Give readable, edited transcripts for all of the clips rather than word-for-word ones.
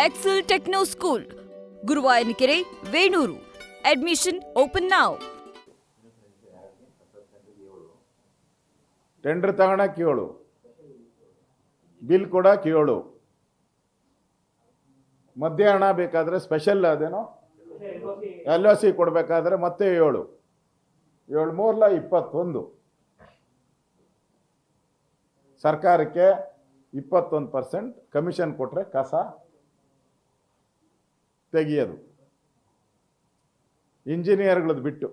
Excel Techno School, Guruvayanikere, Venuru. Admission open now. Tender ತಗೊಳಕ್ಕೆ 7, bill ಕೊಡಕ್ಕೆ 7, ಮಧ್ಯೆ ಹಣ ಬೇಕಾದರೆ ಸ್ಪೆಷಲ್ ಅದೇನೋ LOC ಕೊಡಬೇಕಾದ್ರೆ ಮತ್ತೆ 7, 7 3 21. ಸರ್ಕಾರಕ್ಕೆ 21% ಕಮಿಷನ್ ಕೊಟ್ಟರೆ ಕಸ ತೆಗಿಯೋದು, ಇಂಜಿನಿಯರ್ಗಳದ್ದು ಬಿಟ್ಟು.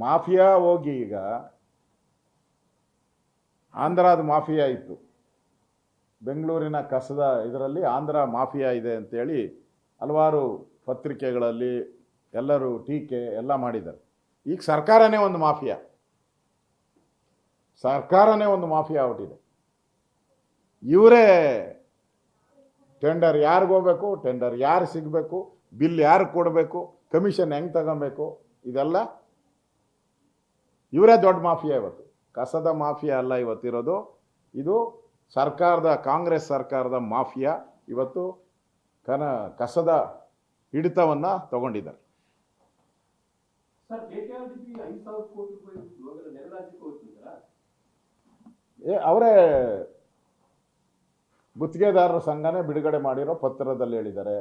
ಮಾಫಿಯಾ ಹೋಗಿ ಈಗ ಆಂಧ್ರದ ಮಾಫಿಯಾ ಇತ್ತು, ಬೆಂಗಳೂರಿನ ಕಸದ ಇದರಲ್ಲಿ ಆಂಧ್ರ ಮಾಫಿಯಾ ಇದೆ ಅಂತೇಳಿ ಹಲವಾರು ಪತ್ರಿಕೆಗಳಲ್ಲಿ ಎಲ್ಲರೂ ಟೀಕೆ ಎಲ್ಲ ಮಾಡಿದ್ದಾರೆ. ಈಗ ಸರ್ಕಾರನೇ ಒಂದು ಮಾಫಿಯಾ ಹೊಟ್ಟಿದೆ. ಇವರೇ ಟೆಂಡರ್ ಯಾರಿಗೆ ಹೋಗ್ಬೇಕು, ಟೆಂಡರ್ ಯಾರು ಸಿಗಬೇಕು, ಬಿಲ್ ಯಾರು ಕೊಡಬೇಕು, ಕಮಿಷನ್ ಹೆಂಗೆ ತಗೊಬೇಕು, ಇದೆಲ್ಲ ಇವರೇ ದೊಡ್ಡ ಮಾಫಿಯಾ. ಇವತ್ತು ಕಸದ ಮಾಫಿಯಾ ಅಲ್ಲ ಇವತ್ತಿರೋದು, ಇದು ಕಾಂಗ್ರೆಸ್ ಸರ್ಕಾರದ ಮಾಫಿಯಾ ಇವತ್ತು ಕಸದ ಹಿಡಿತವನ್ನು ತಗೊಂಡಿದ್ದಾರೆ. ಅವರೇ ಗುತ್ತಿಗೆದಾರರ ಸಂಘನೇ ಬಿಡುಗಡೆ ಮಾಡಿರೋ ಪತ್ರದಲ್ಲಿ ಹೇಳಿದ್ದಾರೆ,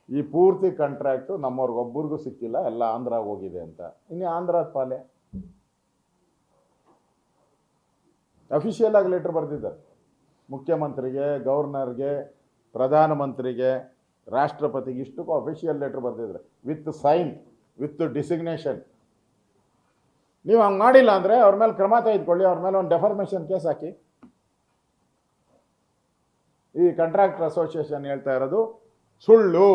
ಈ ಪೂರ್ತಿ ಕಾಂಟ್ರಾಕ್ಟು ನಮ್ಮವ್ರಿಗೊಬ್ಬರಿಗೂ ಸಿಕ್ಕಿಲ್ಲ, ಎಲ್ಲ ಆಂಧ್ರ ಹೋಗಿದೆ ಅಂತ. ಇನ್ನು ಆಂಧ್ರದ ಪಾಲೆ ಅಫಿಷಿಯಲ್ ಆಗಿ ಲೆಟರ್ ಬರೆದಿದ್ದಾರೆ ಮುಖ್ಯಮಂತ್ರಿಗೆ, ಗವರ್ನರ್ಗೆ, ಪ್ರಧಾನಮಂತ್ರಿಗೆ, ರಾಷ್ಟ್ರಪತಿಗೆ, ಇಷ್ಟಕ್ಕೂ ಅಫಿಷಿಯಲ್ ಲೆಟರ್ ಬರೆದಿದ್ದಾರೆ ವಿತ್ ಸೈನ್, ವಿತ್ ಡಿಸಿಗ್ನೇಷನ್. ನೀವು ಹಂಗೆ ಮಾಡಿಲ್ಲ ಅಂದರೆ ಅವ್ರ ಮೇಲೆ ಕ್ರಮ ತೆಗೆದುಕೊಳ್ಳಿ, ಅವ್ರ ಮೇಲೆ ಒಂದು ಡೆಫಾರ್ಮೇಷನ್ ಕೇಸ್ ಹಾಕಿ. ಈ ಕಾಂಟ್ರಾಕ್ಟರ್ ಅಸೋಸಿಯೇಷನ್ ಹೇಳ್ತಾ ಇರೋದು ಸುಳ್ಳು.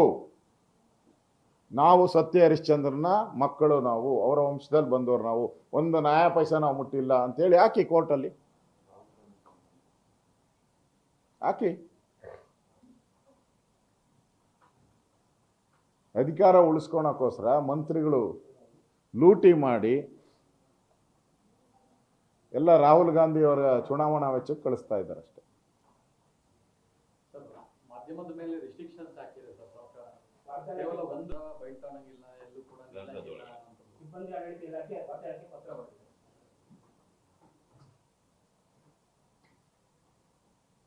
ನಾವು ಸತ್ಯ ಹರಿಶ್ಚಂದ್ರನ ಮಕ್ಕಳು, ನಾವು ಅವರ ವಂಶದಲ್ಲಿ ಬಂದವರು, ನಾವು ಒಂದು ನ್ಯಾಯ ಪೈಸೆ ನಾವು ಮುಟ್ಟಿಲ್ಲ ಅಂತೇಳಿ ಹಾಕಿ, ಕೋರ್ಟಲ್ಲಿ ಹಾಕಿ. ಅಧಿಕಾರ ಉಳಿಸ್ಕೊಳಕ್ಕೋಸ್ಕರ ಮಂತ್ರಿಗಳು ಲೂಟಿ ಮಾಡಿ ಎಲ್ಲ ರಾಹುಲ್ ಗಾಂಧಿ ಅವರ ಚುನಾವಣಾ ವೆಚ್ಚಕ್ಕೆ ಕಳಿಸ್ತಾ ಇದ್ದಾರೆ ಅಷ್ಟೇ. ಮಾಧ್ಯಮದ ಮೇಲೆ ರೆಸ್ಟ್ರಿಕ್ಷನ್ಸ್ ಹಾಕಿದೆ ಸರ್ ಸರ್ಕಾರ. ಕೇವಲ ಒಂದು ಬೈಟಾಣಗಿಲ್ಲ, ಎಲ್ಲೂ ಕೂಡ ಸಿಬ್ಬಂದಿ ಆಡಳಿತ ಇಲಾಖೆ ಪತ್ರ ಬರೆದಿದೆ.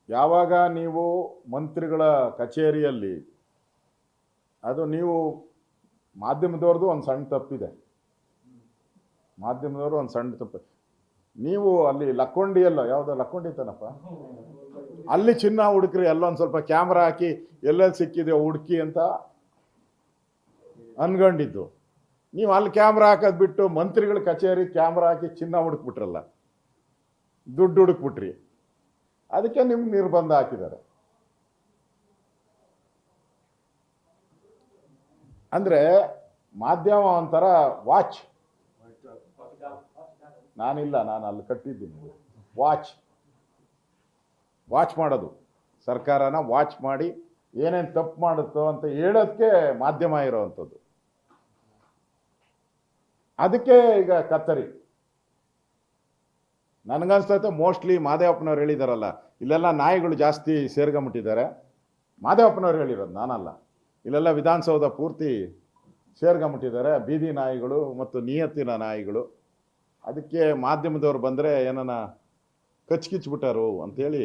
ಯಾವಾಗ ನೀವು ಮಂತ್ರಿಗಳ ಕಚೇರಿಯಲ್ಲಿ, ಅದು ನೀವು ಮಾಧ್ಯಮದವ್ರದ್ದು ಒಂದು ಸಣ್ಣ ತಪ್ಪಿದೆ, ಮಾಧ್ಯಮದವರು ಒಂದು ಸಣ್ಣ ತಪ್ಪು. ನೀವು ಅಲ್ಲಿ ಲಕ್ಕೊಂಡಿಯಲ್ಲ, ಯಾವುದೋ ಲಕ್ಕೊಂಡಿ ತನಪ್ಪ, ಅಲ್ಲಿ ಚಿನ್ನ ಹುಡುಕ್ರಿ, ಎಲ್ಲೊಂದು ಸ್ವಲ್ಪ ಕ್ಯಾಮ್ರಾ ಹಾಕಿ ಎಲ್ಲೆಲ್ಲಿ ಸಿಕ್ಕಿದೆ ಹುಡುಕಿ ಅಂತ ಅನ್ಕೊಂಡಿದ್ದು. ನೀವು ಅಲ್ಲಿ ಕ್ಯಾಮ್ರಾ ಹಾಕೋದು ಬಿಟ್ಟು ಮಂತ್ರಿಗಳ ಕಚೇರಿ ಕ್ಯಾಮ್ರಾ ಹಾಕಿ ಚಿನ್ನ ಹುಡುಕ್ಬಿಟ್ರಲ್ಲ, ದುಡ್ಡು ಹುಡುಕ್ಬಿಟ್ರಿ, ಅದಕ್ಕೆ ನಿಮ್ಗೆ ನಿರ್ಬಂಧ ಹಾಕಿದ್ದಾರೆ. ಅಂದರೆ ಮಾಧ್ಯಮ ಒಂಥರ ವಾಚ್. ನಾನಿಲ್ಲ, ನಾನು ಅಲ್ಲಿ ಕಟ್ಟಿದ್ದೀನಿ. ವಾಚ್ ಮಾಡೋದು, ಸರ್ಕಾರನ ವಾಚ್ ಮಾಡಿ ಏನೇನು ತಪ್ಪು ಮಾಡುತ್ತೋ ಅಂತ ಹೇಳೋದಕ್ಕೆ ಮಾಧ್ಯಮ ಇರೋವಂಥದ್ದು. ಅದಕ್ಕೆ ಈಗ ಕತ್ತರಿ. ನನಗನ್ಸ್ತೈತೆ ಮೋಸ್ಟ್ಲಿ ಮಾದೇವಪ್ಪನವ್ರು ಹೇಳಿದಾರಲ್ಲ, ಇಲ್ಲೆಲ್ಲ ನಾಯಿಗಳು ಜಾಸ್ತಿ ಸೇರ್ಕೊಂಬಿಟ್ಟಿದ್ದಾರೆ. ಮಾದೇವಪ್ಪನವ್ರು ಹೇಳಿರೋದು, ನಾನಲ್ಲ. ಇಲ್ಲೆಲ್ಲ ವಿಧಾನಸೌಧ ಪೂರ್ತಿ ಸೇರ್ಕೊಂಬಿಟ್ಟಿದ್ದಾರೆ ಬೀದಿ ನಾಯಿಗಳು ಮತ್ತು ನಿಯತ್ತಿನ ನಾಯಿಗಳು. ಅದಕ್ಕೆ ಮಾಧ್ಯಮದವ್ರು ಬಂದರೆ ಏನನ್ನ ಕಚ್ಕಿಚ್ಬಿಟ್ಟಾರು ಅಂತೇಳಿ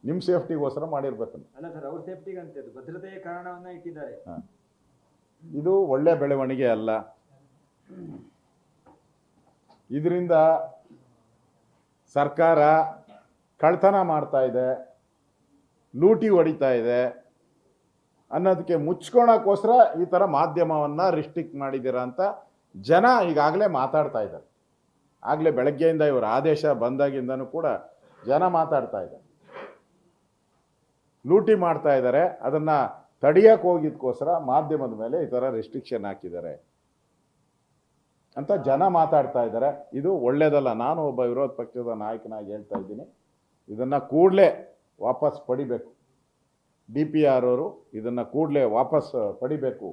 ನಿಮ್ಮ ಸೇಫ್ಟಿಗೋಸ್ಕರ ಮಾಡಿರ್ಬೇಕು. ಅಲ್ಲ ಸರ್, ಅವ್ರ ಸೇಫ್ಟಿಗೆ ಅಂತ ಭದ್ರತೆಯ ಕಾರಣವನ್ನ ಇಟ್ಟಿದ್ದಾರೆ. ಇದು ಒಳ್ಳೆ ಬೆಳವಣಿಗೆ ಅಲ್ಲ. ಇದರಿಂದ ಸರ್ಕಾರ ಕಳ್ತನ ಮಾಡ್ತಾ ಇದೆ, ಲೂಟಿ ಹೊಡಿತಾ ಇದೆ ಅನ್ನೋದಕ್ಕೆ ಮುಚ್ಕೊಳಕ್ಕೋಸ್ಕರ ಈ ಥರ ಮಾಧ್ಯಮವನ್ನು ರಿಸ್ಟ್ರಿಕ್ಟ್ ಮಾಡಿದ್ದೀರಾ ಅಂತ ಜನ ಈಗಾಗಲೇ ಮಾತಾಡ್ತಾ ಇದ್ದಾರೆ. ಆಗಲೇ ಬೆಳಗ್ಗೆಯಿಂದ ಇವರ ಆದೇಶ ಬಂದಾಗಿಂದನೂ ಕೂಡ ಜನ ಮಾತಾಡ್ತಾ ಇದ್ದಾರೆ. ಲೂಟಿ ಮಾಡ್ತಾ ಇದ್ದಾರೆ, ಅದನ್ನು ತಡೆಯಕ್ಕೆ ಹೋಗಿದ್ದಕ್ಕೋಸ್ಕರ ಮಾಧ್ಯಮದ ಮೇಲೆ ಈ ಥರ ರೆಸ್ಟ್ರಿಕ್ಷನ್ ಹಾಕಿದ್ದಾರೆ ಅಂತ ಜನ ಮಾತಾಡ್ತಾ ಇದ್ದಾರೆ. ಇದು ಒಳ್ಳೆಯದಲ್ಲ. ನಾನು ಒಬ್ಬ ವಿರೋಧ ಪಕ್ಷದ ನಾಯಕನಾಗಿ ಹೇಳ್ತಾ ಇದ್ದೀನಿ, ಇದನ್ನು ಕೂಡಲೇ ವಾಪಸ್ ಪಡಿಬೇಕು. DPR ಅವರು ಇದನ್ನು ಕೂಡಲೇ ವಾಪಸ್ ಪಡಿಬೇಕು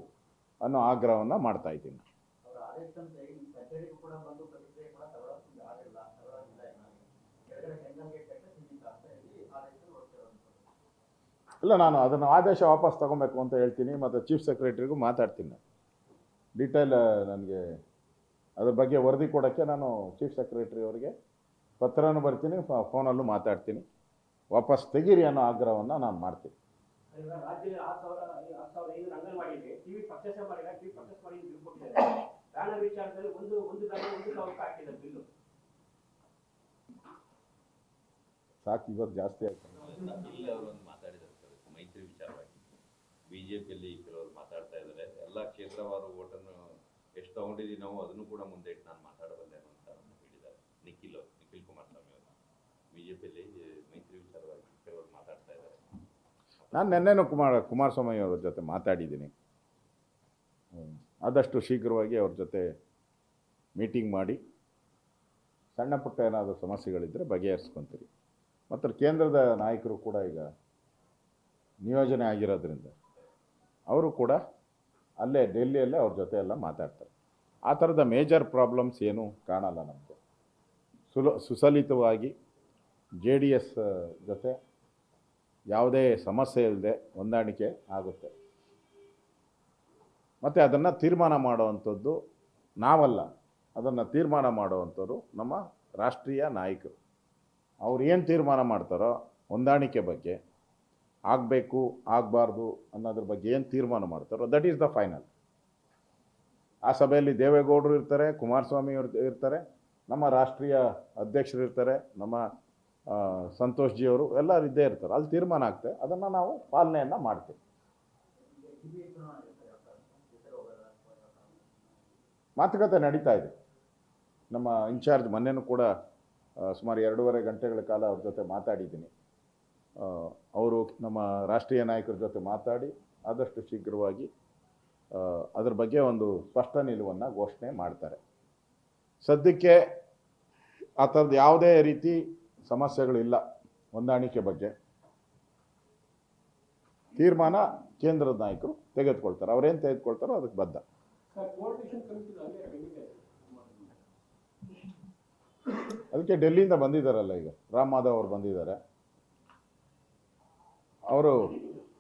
ಅನ್ನೋ ಆಗ್ರಹವನ್ನು ಮಾಡ್ತಾ ಇದ್ದೀನಿ. ಇಲ್ಲ, ನಾನು ಅದನ್ನು ಆದೇಶ ವಾಪಸ್ ತೊಗೊಬೇಕು ಅಂತ ಹೇಳ್ತೀನಿ, ಮತ್ತು ಚೀಫ್ ಸೆಕ್ರೆಟರಿಗೂ ಮಾತಾಡ್ತೀನಿ. ಡೀಟೇಲ್ ನನಗೆ ಅದ್ರ ಬಗ್ಗೆ ವರದಿ ಕೊಡೋಕ್ಕೆ ನಾನು ಚೀಫ್ ಸೆಕ್ರೆಟರಿ ಅವರಿಗೆ ಪತ್ರನೂ ಬರ್ತೀನಿ, ಫೋನಲ್ಲೂ ಮಾತಾಡ್ತೀನಿ. ವಾಪಸ್ ತೆಗೀರಿ ಅನ್ನೋ ಆಗ್ರಹವನ್ನು ನಾನು ಮಾಡ್ತೀನಿ. ರಾಜ್ಯದಲ್ಲಿ 6,500 ಅಂಗನವಾಡಿಗೆ ಟಿವಿ ಪರ್ಚೇಸ್ ಮಾಡಿಲ್ಲ, ಟಿವಿ ಪರ್ಚೇಸ್ ಮಾಡಿ ಬಿಲ್ ಕೊಟ್ಟಿದ್ದಾರೆ. ಬ್ಯಾನರ್ ವಿಚಾರದಲ್ಲಿ ಒಂದು ಬ್ಯಾನರ್ 1,000 ಹಾಕಿದ್ದಾರೆ ಬಿಲ್ಲು. ಸಾಕು, ಇವತ್ತು ಜಾಸ್ತಿ ಆಯ್ತು. ಇಲ್ಲಿ ಅವರೊಂದು ಮಾತಾಡಿದ್ದಾರೆ ಸರ್, ಮೈತ್ರಿ ವಿಚಾರವಾಗಿ ಬಿಜೆಪಿಯಲ್ಲಿ ಕೆಲವರು ಮಾತಾಡ್ತಾ ಇದ್ದಾರೆ, ಎಲ್ಲ ಕ್ಷೇತ್ರವಾರು ಓಟನ್ನು ಎಷ್ಟು ತಗೊಂಡಿದ್ದೀವಿ ನಾವು ಅದನ್ನು ಕೂಡ ಮುಂದೆ ಇಟ್ಟು ನಾನು ಮಾತಾಡಬಲ್ಲೆ ಅಂತ ಹೇಳಿದ್ದಾರೆ. ನಿಖಿಲ್ ಕುಮಾರಸ್ವಾಮಿ ಅವರು ಬಿಜೆಪಿಯಲ್ಲಿ ಮೈತ್ರಿ ವಿಚಾರವಾಗಿ ಕೆಲವರು ಮಾತಾಡ್ತಾ ಇದ್ದಾರೆ. ನಾನು ನೆನ್ನೆನೂ ಕುಮಾರಸ್ವಾಮಿ ಅವ್ರ ಜೊತೆ ಮಾತಾಡಿದ್ದೀನಿ. ಆದಷ್ಟು ಶೀಘ್ರವಾಗಿ ಅವ್ರ ಜೊತೆ ಮೀಟಿಂಗ್ ಮಾಡಿ ಸಣ್ಣ ಪುಟ್ಟ ಏನಾದರೂ ಸಮಸ್ಯೆಗಳಿದ್ದರೆ ಬಗೆಹರಿಸ್ಕೊತೀರಿ. ಮತ್ತು ಕೇಂದ್ರದ ನಾಯಕರು ಕೂಡ ಈಗ ನಿಯೋಜನೆ ಆಗಿರೋದ್ರಿಂದ ಅವರು ಕೂಡ ಅಲ್ಲೇ ಡೆಲ್ಲಿಯಲ್ಲೇ ಅವ್ರ ಜೊತೆ ಎಲ್ಲ ಮಾತಾಡ್ತಾರೆ. ಆ ಥರದ ಮೇಜರ್ ಪ್ರಾಬ್ಲಮ್ಸ್ ಏನೂ ಕಾಣಲ್ಲ ನಮಗೆ. ಸುಸಲಿತವಾಗಿ JDS ಜೊತೆ ಯಾವುದೇ ಸಮಸ್ಯೆ ಇಲ್ಲದೆ ಹೊಂದಾಣಿಕೆ ಆಗುತ್ತೆ. ಮತ್ತು ಅದನ್ನು ತೀರ್ಮಾನ ಮಾಡುವಂಥದ್ದು ನಾವಲ್ಲ, ಅದನ್ನು ತೀರ್ಮಾನ ಮಾಡುವಂಥವ್ರು ನಮ್ಮ ರಾಷ್ಟ್ರೀಯ ನಾಯಕರು. ಅವ್ರು ಏನು ತೀರ್ಮಾನ ಮಾಡ್ತಾರೋ ಹೊಂದಾಣಿಕೆ ಬಗ್ಗೆ, ಆಗಬೇಕು ಆಗಬಾರ್ದು ಅನ್ನೋದ್ರ ಬಗ್ಗೆ ಏನು ತೀರ್ಮಾನ ಮಾಡ್ತಾರೋ ದಟ್ ಈಸ್ ದ ಫೈನಲ್. ಆ ಸಭೆಯಲ್ಲಿ ದೇವೇಗೌಡರು ಇರ್ತಾರೆ, ಕುಮಾರಸ್ವಾಮಿ ಇರ್ತಾರೆ, ನಮ್ಮ ರಾಷ್ಟ್ರೀಯ ಅಧ್ಯಕ್ಷರು ಇರ್ತಾರೆ, ನಮ್ಮ ಸಂತೋಷ್ ಜಿ ಅವರು ಎಲ್ಲರೂ ಇದ್ದೇ ಇರ್ತಾರೆ. ಅಲ್ಲಿ ತೀರ್ಮಾನ ಆಗ್ತದೆ, ಅದನ್ನು ನಾವು ಪಾಲನೆಯನ್ನು ಮಾಡ್ತೀವಿ. ಮಾತುಕತೆ ನಡೀತಾ ಇದೆ. ನಮ್ಮ ಇನ್ಚಾರ್ಜ್ ಮೊನ್ನೆನೂ ಕೂಡ ಸುಮಾರು 2.5 ಗಂಟೆಗಳ ಕಾಲ ಅವ್ರ ಜೊತೆ ಮಾತಾಡಿದ್ದೀನಿ. ಅವರು ನಮ್ಮ ರಾಷ್ಟ್ರೀಯ ನಾಯಕರ ಜೊತೆ ಮಾತಾಡಿ ಆದಷ್ಟು ಶೀಘ್ರವಾಗಿ ಅದ್ರ ಬಗ್ಗೆ ಒಂದು ಸ್ಪಷ್ಟ ನಿಲುವನ್ನು ಘೋಷಣೆ ಮಾಡ್ತಾರೆ. ಸದ್ಯಕ್ಕೆ ಆ ಥರದ್ದು ಯಾವುದೇ ರೀತಿ ಸಮಸ್ಯೆಗಳಿಲ್ಲ. ಹೊಂದಾಣಿಕೆ ಬಗ್ಗೆ ತೀರ್ಮಾನ ಕೇಂದ್ರದ ನಾಯಕರು ತೆಗೆದುಕೊಳ್ತಾರೆ. ಅವರೇನು ತೆಗೆದುಕೊಳ್ತಾರೋ ಅದಕ್ಕೆ ಬದ್ಧ. ಅದಕ್ಕೆ ಡೆಲ್ಲಿಯಿಂದ ಬಂದಿದ್ದಾರಲ್ಲ, ಈಗ ರಾಮ್ ಮಾಧವ್ ಅವರು ಬಂದಿದ್ದಾರೆ. ಅವರು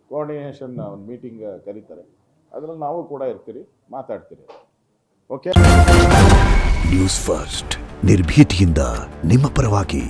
ಕೋಆರ್ಡಿನೇಷನ್ ಒಂದು ಮೀಟಿಂಗ್ ಕರೀತಾರೆ, ಅದರಲ್ಲಿ ನಾವು ಕೂಡ ಇರ್ತೀರಿ, ಮಾತಾಡ್ತೀರಿ. ಓಕೆ. ನ್ಯೂಸ್ ಫಸ್ಟ್ ನಿರ್ಭೀತಿಯಿಂದ ನಿಮ್ಮ ಪರವಾಗಿ.